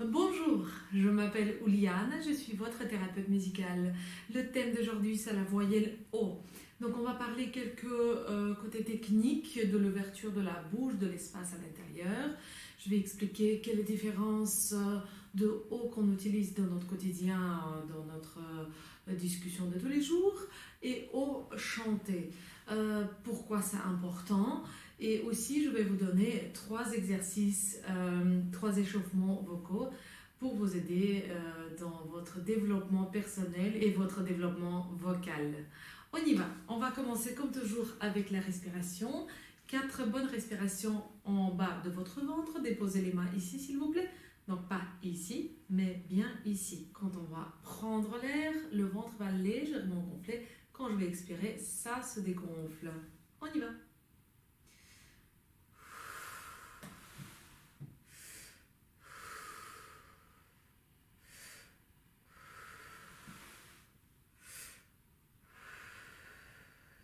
Bonjour, je m'appelle Ouliane, je suis votre thérapeute musicale. Le thème d'aujourd'hui, c'est la voyelle O. Donc on va parler quelques côtés techniques de l'ouverture de la bouche, de l'espace à l'intérieur. Je vais expliquer quelle est la différence de O qu'on utilise dans notre quotidien, dans notre discussion de tous les jours, et O chanté. Pourquoi c'est important? Et aussi, je vais vous donner 3 exercices, 3 échauffements vocaux pour vous aider dans votre développement personnel et votre développement vocal. On y va. On va commencer comme toujours avec la respiration. 4 bonnes respirations en bas de votre ventre. Déposez les mains ici, s'il vous plaît. Donc pas ici, mais bien ici. Quand on va prendre l'air, le ventre va légèrement gonfler. Quand je vais expirer, ça se dégonfle. On y va.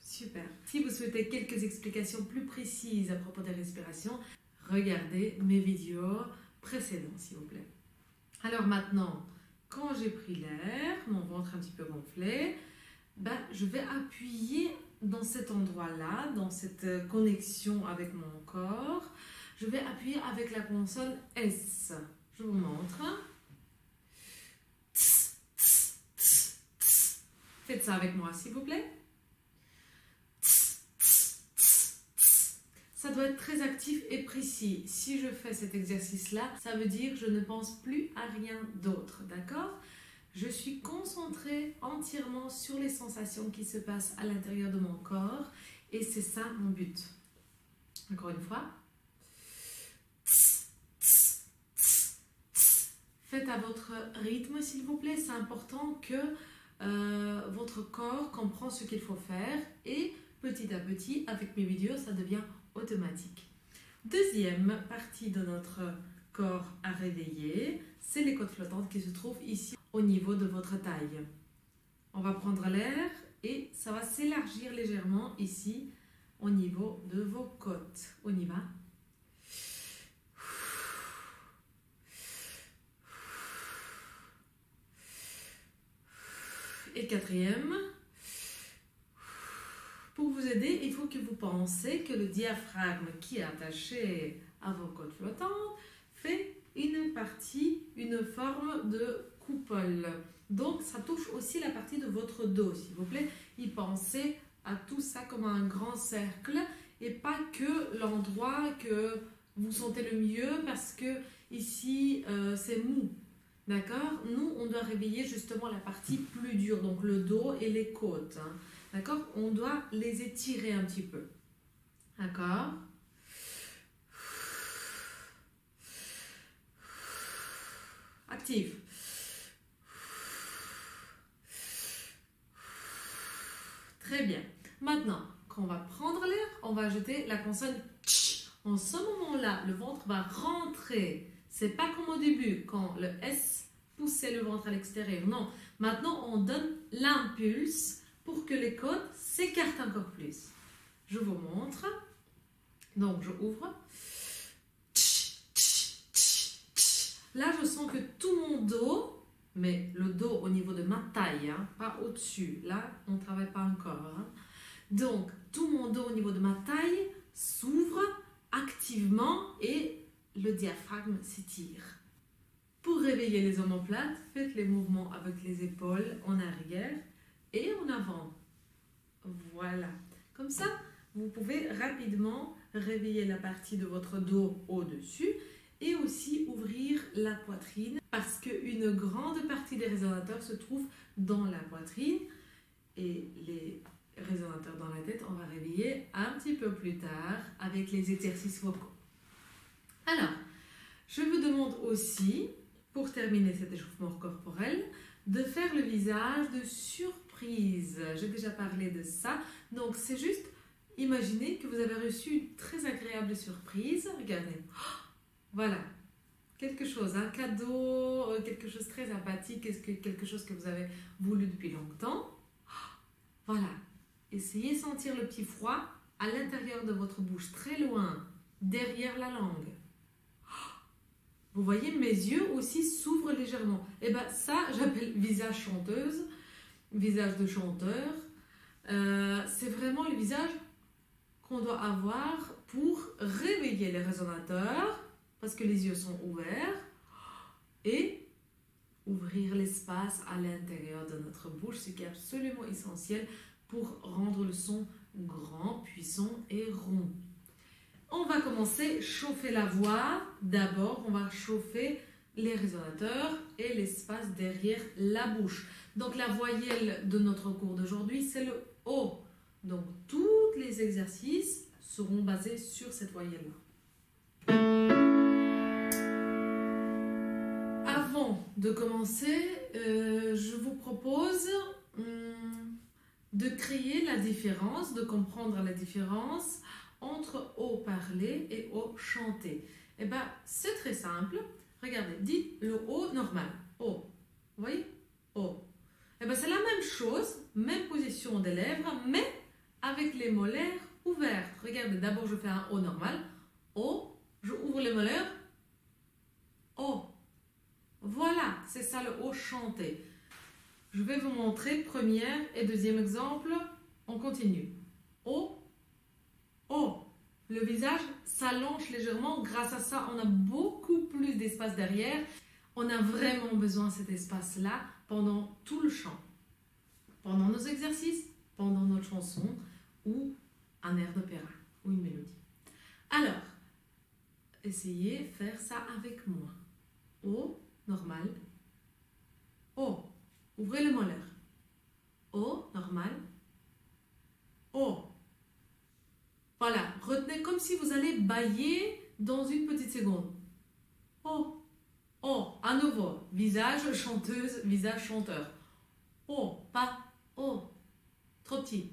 Super. Si vous souhaitez quelques explications plus précises à propos des respirations, regardez mes vidéos précédentes, s'il vous plaît. Alors maintenant, quand j'ai pris l'air, mon ventre un petit peu gonflé, je vais appuyer dans cet endroit-là, dans cette connexion avec mon corps. Je vais appuyer avec la consonne S. Je vous montre. Faites ça avec moi, s'il vous plaît. Ça doit être très actif et précis. Si je fais cet exercice-là, ça veut dire que je ne pense plus à rien d'autre, d'accord? Je suis concentrée entièrement sur les sensations qui se passent à l'intérieur de mon corps et c'est ça mon but. Encore une fois. Faites à votre rythme, s'il vous plaît. C'est important que votre corps comprend ce qu'il faut faire et petit à petit, avec mes vidéos, ça devient automatique. Deuxième partie de notre corps à réveiller, c'est les côtes flottantes qui se trouvent ici au niveau de votre taille. On va prendre l'air et ça va s'élargir légèrement ici au niveau de vos côtes. On y va. Et quatrième, pour vous aider, il faut que vous pensiez que le diaphragme qui est attaché à vos côtes flottantes fait une forme de coupole. Donc, ça touche aussi la partie de votre dos, s'il vous plaît. Y pensez à tout ça comme un grand cercle et pas que l'endroit que vous sentez le mieux parce que ici, c'est mou. D'accord? Nous, on doit réveiller justement la partie plus dure, donc le dos et les côtes. Hein. D'accord? On doit les étirer un petit peu. D'accord? Active. Très bien. Maintenant, quand on va prendre l'air, on va jeter la consonne tch. En ce moment-là, le ventre va rentrer. C'est pas comme au début, quand le S poussait le ventre à l'extérieur. Non. Maintenant, on donne l'impulse pour que les côtes s'écartent encore plus. Je vous montre. Donc, je ouvre. Là, je sens que tout mon dos, mais le dos au niveau de ma taille, hein, pas au-dessus. Là, on ne travaille pas encore. Hein. Donc, tout mon dos au niveau de ma taille s'ouvre activement et le diaphragme s'étire. Pour réveiller les omoplates, faites les mouvements avec les épaules en arrière et en avant. Voilà. Comme ça, vous pouvez rapidement réveiller la partie de votre dos au-dessus et aussi ouvrir la poitrine parce qu'une grande partie des résonateurs se trouve dans la poitrine et les résonateurs dans la tête, on va réveiller un petit peu plus tard avec les exercices vocaux. Alors, je vous demande aussi, pour terminer cet échauffement corporel, de faire le visage de surprise. J'ai déjà parlé de ça. Donc, c'est juste, imaginez que vous avez reçu une très agréable surprise. Regardez. Voilà. Quelque chose, un cadeau, quelque chose de très sympathique, quelque chose que vous avez voulu depuis longtemps. Voilà. Essayez de sentir le petit froid à l'intérieur de votre bouche, très loin, derrière la langue. Vous voyez, mes yeux aussi s'ouvrent légèrement. Et bien ça, j'appelle visage chanteuse, visage de chanteur. C'est vraiment le visage qu'on doit avoir pour réveiller les résonateurs, parce que les yeux sont ouverts, et ouvrir l'espace à l'intérieur de notre bouche, ce qui est absolument essentiel pour rendre le son grand, puissant et rond. On va commencer à chauffer la voix. D'abord, on va chauffer les résonateurs et l'espace derrière la bouche. Donc, la voyelle de notre cours d'aujourd'hui, c'est le O. Donc, tous les exercices seront basés sur cette voyelle-là. Avant de commencer, je vous propose de créer la différence, de comprendre la différence entre O parlé et O chanté. Et bien, c'est très simple. Regardez, dites le O normal. O. Vous voyez? O. Et bien, c'est la même chose, même position des lèvres, mais avec les molaires ouvertes. Regardez, d'abord, je fais un O normal. O. Je ouvre les molaires. O. Voilà, c'est ça le O chanté. Je vais vous montrer premier et deuxième exemple. On continue. O. O. Le visage s'allonge légèrement. Grâce à ça, on a beaucoup plus d'espace derrière. On a vraiment besoin de cet espace-là pendant tout le chant. Pendant nos exercices, pendant notre chanson ou un air d'opéra ou une mélodie. Alors, essayez de faire ça avec moi. O, normal. O. Ouvrez le molaire. O, normal. O. Voilà, retenez comme si vous allez bâiller dans une petite seconde. O. O. À nouveau, visage chanteuse, visage chanteur. O, pas O. Trop petit.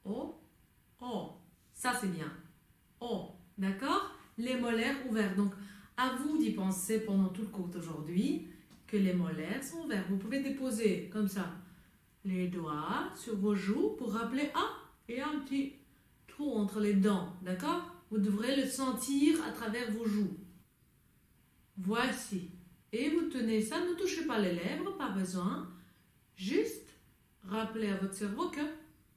O. O. Ça, c'est bien. O. D'accord? Les molaires ouverts. Donc, à vous d'y penser pendant tout le cours d'aujourd'hui que les molaires sont ouverts. Vous pouvez déposer comme ça les doigts sur vos joues pour rappeler et un petit trou entre les dents. D'accord? Vous devrez le sentir à travers vos joues. Voici. Et vous tenez ça. Ne touchez pas les lèvres, pas besoin. Juste rappelez à votre cerveau que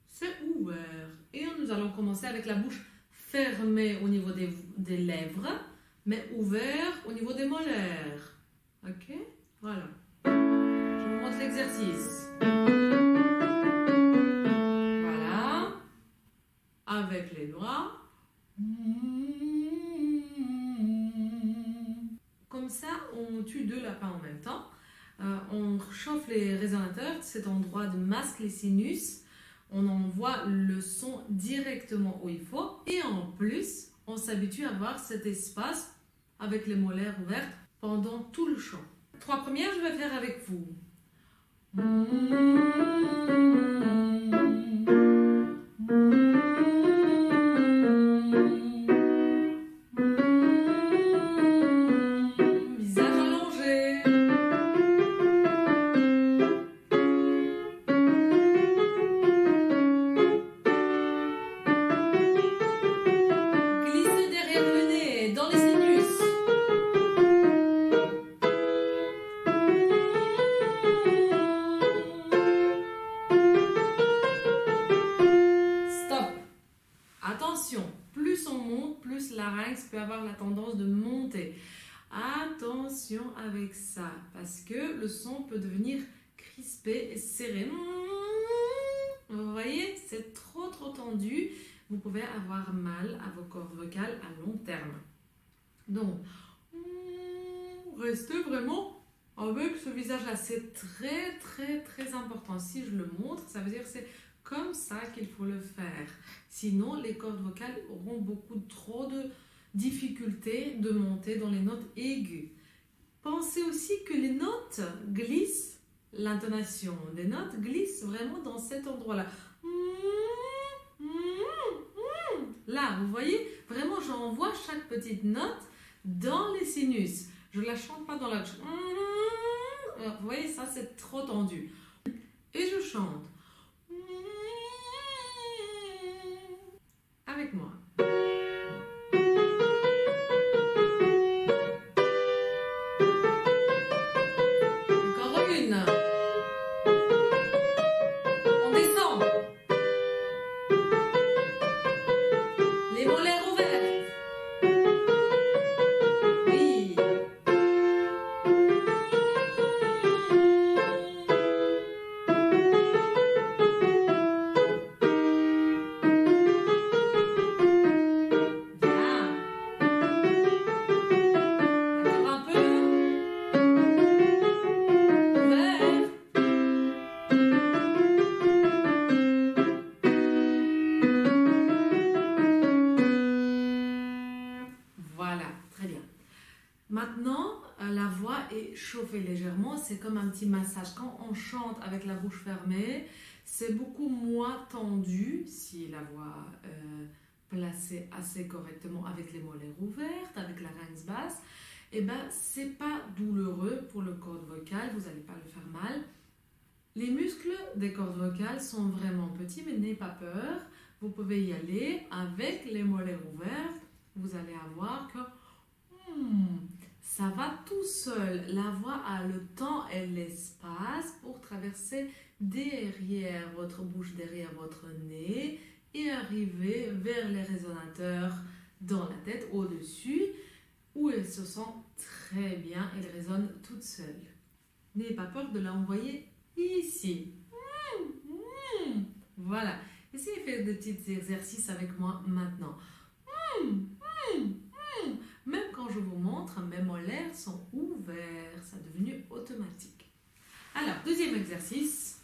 c'est ouvert. Et nous allons commencer avec la bouche fermée au niveau des lèvres, mais ouvert au niveau des molaires. Ok? Voilà. Je vous montre l'exercice. Voilà. Avec les doigts. Comme ça, on tue deux lapins en même temps. On chauffe les résonateurs, cet endroit de masque les sinus. On envoie le son directement où il faut. Et en plus, on s'habitue à avoir cet espace avec les molaires ouvertes pendant tout le chant. Trois premières, je vais faire avec vous. Visage allongé. Glissez derrière le nez, dans les sinus. Attention, plus on monte, plus la larynx peut avoir la tendance de monter. Attention avec ça, parce que le son peut devenir crispé et serré. Vous voyez, c'est trop tendu. Vous pouvez avoir mal à vos cordes vocales à long terme. Donc, restez vraiment avec ce visage-là. C'est très important. Si je le montre, ça veut dire que c'est comme ça qu'il faut le faire. Sinon, les cordes vocales auront beaucoup trop de difficultés de monter dans les notes aiguës. Pensez aussi que les notes glissent, l'intonation des notes glisse vraiment dans cet endroit-là. Là, vous voyez, vraiment, j'envoie chaque petite note dans les sinus. Je ne la chante pas dans la... Vous voyez, ça, c'est trop tendu. Et je chante. Avec moi. chauffer légèrement, c'est comme un petit massage. Quand on chante avec la bouche fermée, c'est beaucoup moins tendu si la voix placée assez correctement avec les molaires ouvertes, avec la larynx basse. Et ben, c'est pas douloureux pour le corde vocale, vous n'allez pas le faire mal. Les muscles des cordes vocales sont vraiment petits, mais n'ayez pas peur. Vous pouvez y aller avec les molaires ouvertes. Vous allez avoir que ça va tout seul. La voix a le temps et l'espace pour traverser derrière votre bouche, derrière votre nez et arriver vers les résonateurs dans la tête, au-dessus, où elle se sent très bien. Elle résonne toute seule. N'ayez pas peur de l'envoyer ici. Voilà. Essayez de faire des petits exercices avec moi maintenant. Même quand je vous montre, mes molaires sont ouverts. Ça est devenu automatique. Alors, deuxième exercice.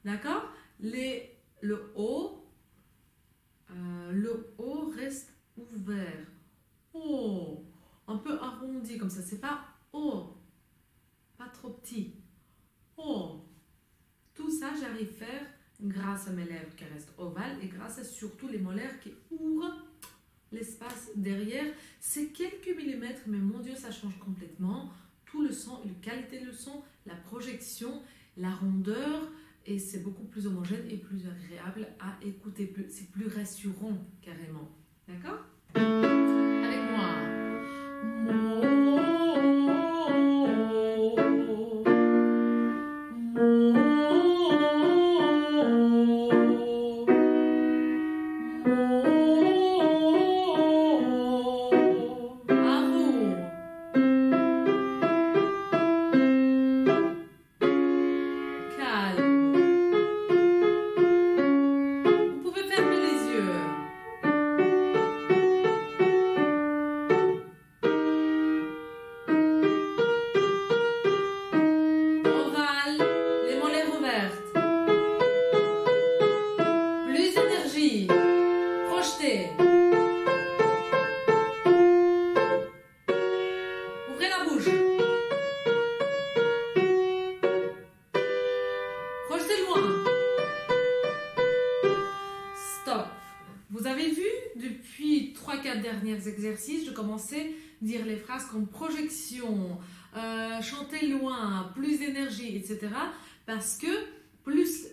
D'accord? Le O reste ouvert. Oh, un peu arrondi comme ça. C'est pas O, pas trop petit. Oh, tout ça, j'arrive à faire grâce à mes lèvres qui restent ovales et grâce à surtout les molaires qui ouvrent l'espace derrière. C'est quelques millimètres, mais mon Dieu, ça change complètement. Tout le son, la qualité du son, la projection, la rondeur, et c'est beaucoup plus homogène et plus agréable à écouter. C'est plus rassurant, carrément. D'accord? Avec moi. Ouvrez la bouche. Projetez loin. Stop. Vous avez vu, depuis 3-4 derniers exercices, je commençais à dire les phrases comme projection, chanter loin, plus d'énergie, etc. Parce que plus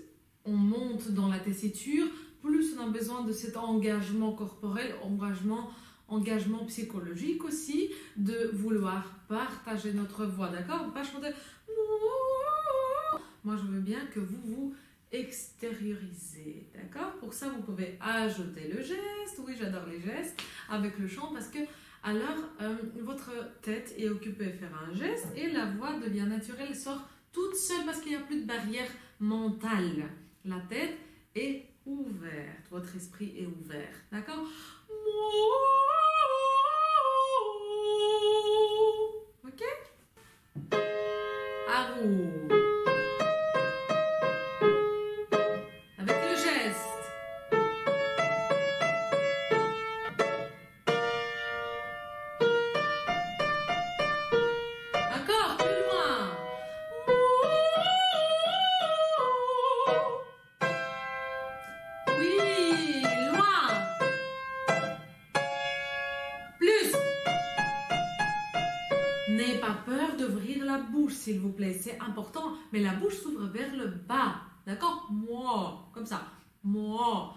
on monte dans la tessiture, plus on a besoin de cet engagement corporel, engagement psychologique aussi, de vouloir partager notre voix, d'accord? Pas chanter. Moi, je veux bien que vous vous extériorisez, d'accord? Pour ça, vous pouvez ajouter le geste. Oui, j'adore les gestes avec le chant parce que alors votre tête est occupée à faire un geste et la voix devient naturelle, sort toute seule parce qu'il n'y a plus de barrière mentale. La tête est ouverte, votre esprit est ouvert, d'accord? Ok? À vous. Avec le geste. Encore, plus loin. Oui, loin. Plus. N'ayez pas peur d'ouvrir la bouche, s'il vous plaît. C'est important. Mais la bouche s'ouvre vers le bas. D'accord? Moi. Comme ça. Moi.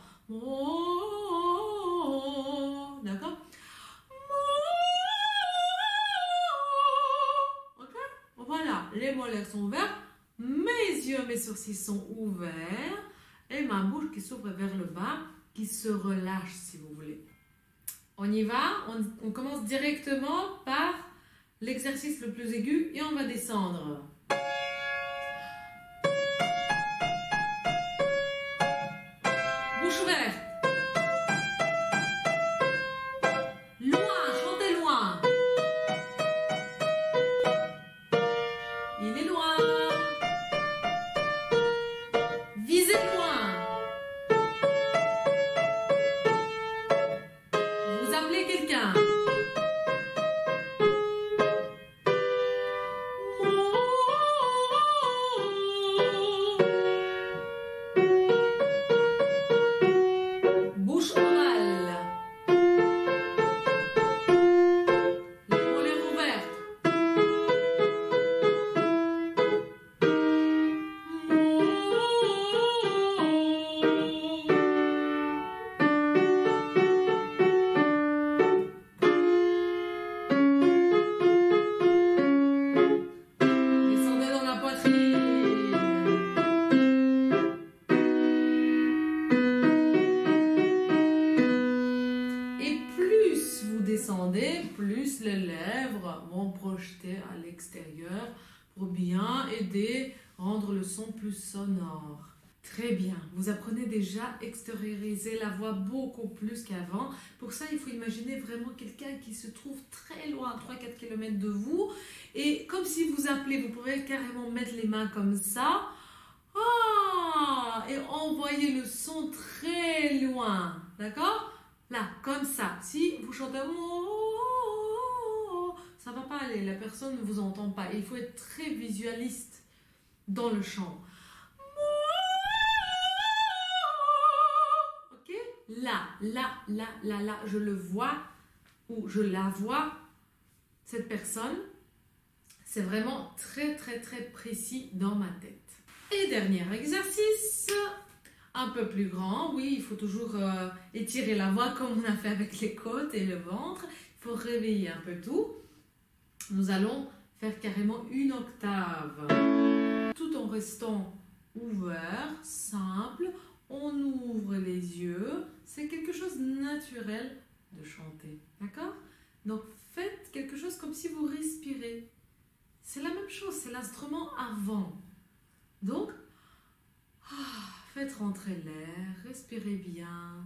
D'accord? Ok? Voilà. Les molaires sont ouverts. Mes yeux, mes sourcils sont ouverts. Et ma bouche qui s'ouvre vers le bas, qui se relâche, si vous voulez. On y va. On commence directement par l'exercice le plus aigu et on va descendre. Bouche ouverte. Loin, chantez loin. Il est loin. descendez, plus les lèvres vont projeter à l'extérieur pour bien aider, rendre le son plus sonore. Très bien, vous apprenez déjà à extérioriser la voix beaucoup plus qu'avant. Pour ça, il faut imaginer vraiment quelqu'un qui se trouve très loin, 3-4 km de vous. Et comme si vous appelez, vous pouvez carrément mettre les mains comme ça. Ah, et envoyer le son très loin. D'accord? Là, comme ça. Si vous chantez, ça ne va pas aller, la personne ne vous entend pas. Il faut être très visualiste dans le chant. Ok? Là, je le vois ou je la vois, cette personne. C'est vraiment très précis dans ma tête. Et dernier exercice, un peu plus grand. Oui, il faut toujours étirer la voix comme on a fait avec les côtes et le ventre. Il faut réveiller un peu tout. Nous allons faire carrément une octave. Tout en restant ouvert, simple. On ouvre les yeux. C'est quelque chose de naturel de chanter. D'accord? Donc, faites quelque chose comme si vous respirez. C'est la même chose, c'est l'instrument avant. Donc, faites rentrer l'air, respirez bien.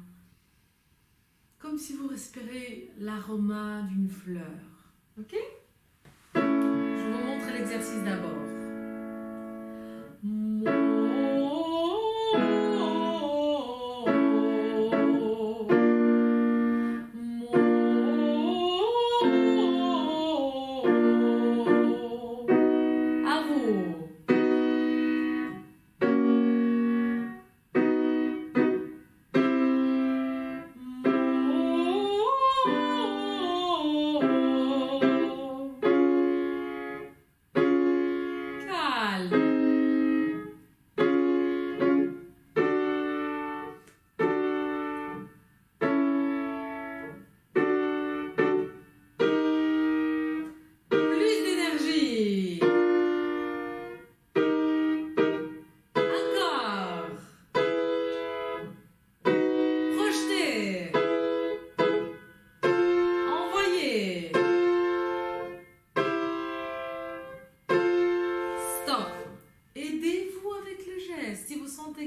Comme si vous respirez l'aroma d'une fleur. Ok? Je vous montre l'exercice d'abord.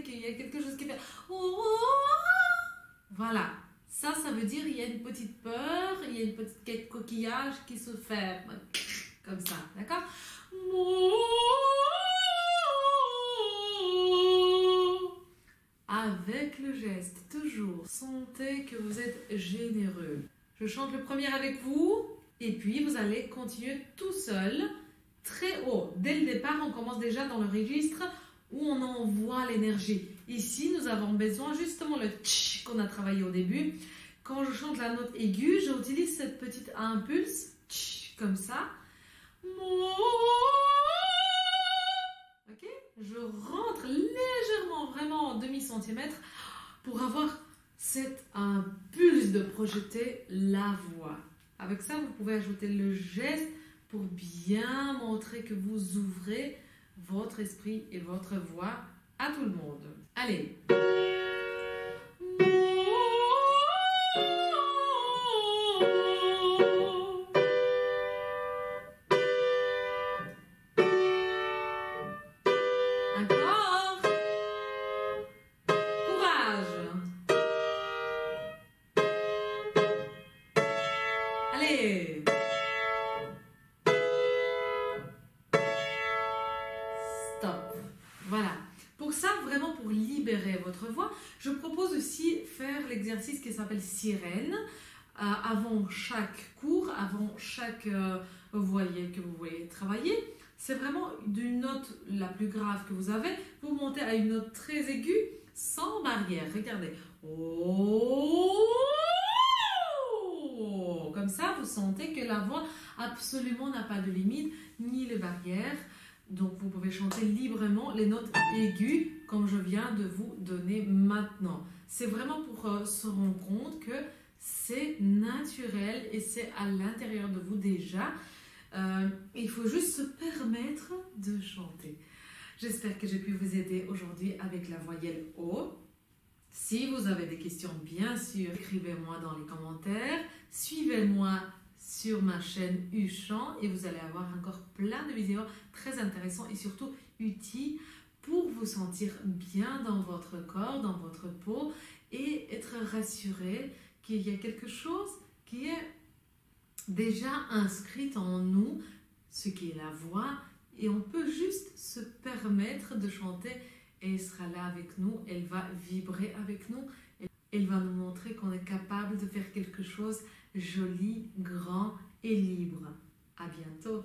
Qu'il y a quelque chose qui fait voilà, ça veut dire il y a une petite peur, il y a une petite coquillage qui se fait comme ça, d'accord? Avec le geste, toujours sentez que vous êtes généreux. Je chante le premier avec vous et puis vous allez continuer tout seul, très haut. Dès le départ, on commence déjà dans le registre où on envoie l'énergie. Ici, nous avons besoin justement le tch qu'on a travaillé au début. Quand je chante la note aiguë, j'utilise cette petite impulse, tch, comme ça. Ok? Je rentre légèrement, vraiment en demi-centimètre pour avoir cette impulse de projeter la voix. Avec ça, vous pouvez ajouter le geste pour bien montrer que vous ouvrez votre esprit et votre voix à tout le monde. Allez. Encore. Courage. Allez. Stop. Voilà. Pour ça, vraiment pour libérer votre voix, je propose aussi faire l'exercice qui s'appelle sirène. Avant chaque cours, avant chaque voyelle que vous voulez travailler. C'est vraiment d'une note la plus grave que vous avez, vous montez à une note très aiguë, sans barrière. Regardez. Oh! Comme ça, vous sentez que la voix absolument n'a pas de limite, ni de barrière. Donc, vous pouvez chanter librement les notes aiguës, comme je viens de vous donner maintenant. C'est vraiment pour se rendre compte que c'est naturel et c'est à l'intérieur de vous déjà. Il faut juste se permettre de chanter. J'espère que j'ai pu vous aider aujourd'hui avec la voyelle O. Si vous avez des questions, bien sûr, écrivez-moi dans les commentaires. Suivez-moi sur ma chaîne Uchant et vous allez avoir encore plein de vidéos très intéressantes et surtout utiles pour vous sentir bien dans votre corps, dans votre peau et être rassuré qu'il y a quelque chose qui est déjà inscrit en nous, ce qui est la voix, et on peut juste se permettre de chanter et elle sera là avec nous, elle va vibrer avec nous, elle va nous montrer qu'on est capable de faire quelque chose de joli, grand et libre. À bientôt!